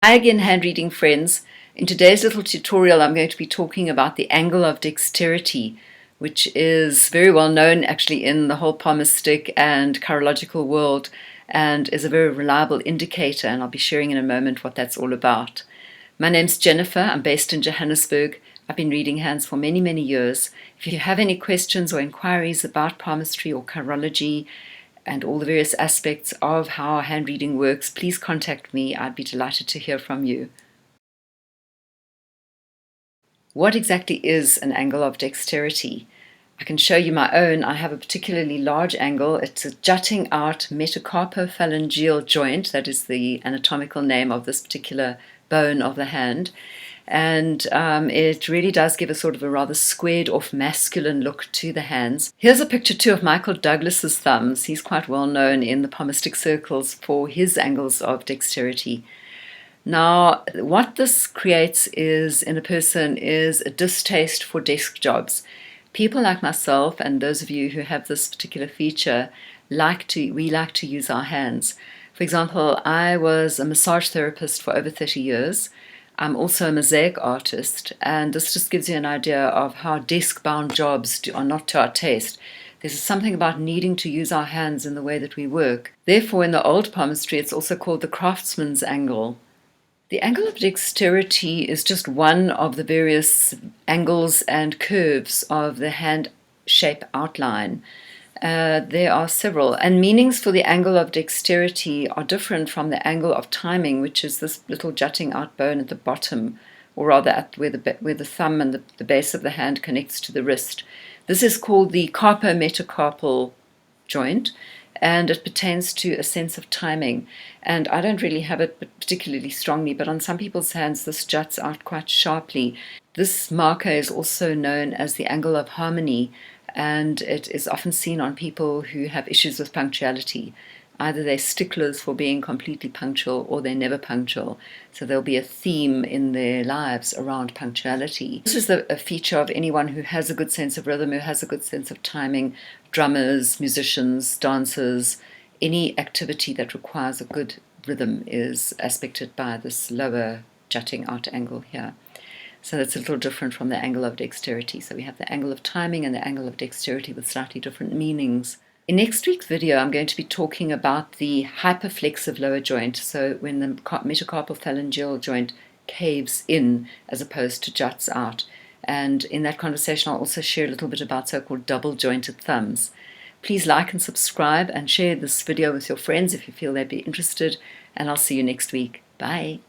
Hi again, hand reading friends. In today's little tutorial, I'm going to be talking about the angle of dexterity, which is very well known actually in the whole palmistic and chirological world and is a very reliable indicator, and I'll be sharing in a moment what that's all about. My name's Jennifer. I'm based in Johannesburg. I've been reading hands for many, many years. If you have any questions or inquiries about palmistry or chirology, and all the various aspects of how hand reading works, please contact me. I'd be delighted to hear from you. What exactly is an angle of dexterity? I can show you my own. I have a particularly large angle. It's a jutting out metacarpophalangeal joint. That is the anatomical name of this particular bone of the hand. And it really does give a sort of a rather squared off masculine look to the hands. Here's a picture too of Michael Douglas's thumbs. He's quite well known in the palmistic circles for his angles of dexterity. Now, what this creates is in a person is a distaste for desk jobs. People like myself and those of you who have this particular feature we like to use our hands. For example, I was a massage therapist for over 30 years. I'm also a mosaic artist, and this just gives you an idea of how desk-bound jobs are not to our taste. There's something about needing to use our hands in the way that we work. Therefore, in the old palmistry, it's also called the craftsman's angle. The angle of dexterity is just one of the various angles and curves of the hand shape outline. There are several, and meanings for the angle of dexterity are different from the angle of timing, which is this little jutting out bone at the bottom, or rather at where the thumb and the base of the hand connects to the wrist. This is called the Capo metacarpal joint, and it pertains to a sense of timing. And I don't really have it particularly strongly, but on some people's hands this juts out quite sharply. This marker is also known as the angle of harmony, and it is often seen on people who have issues with punctuality. Either they're sticklers for being completely punctual or they're never punctual. So there'll be a theme in their lives around punctuality. This is a feature of anyone who has a good sense of rhythm, who has a good sense of timing, drummers, musicians, dancers. Any activity that requires a good rhythm is aspected by this lower jutting out angle here. So that's a little different from the angle of dexterity. So we have the angle of timing and the angle of dexterity with slightly different meanings. In next week's video, I'm going to be talking about the hyperflexive lower joint. So when the metacarpal phalangeal joint caves in as opposed to juts out. And in that conversation, I'll also share a little bit about so-called double jointed thumbs. Please like and subscribe and share this video with your friends if you feel they'd be interested. And I'll see you next week. Bye.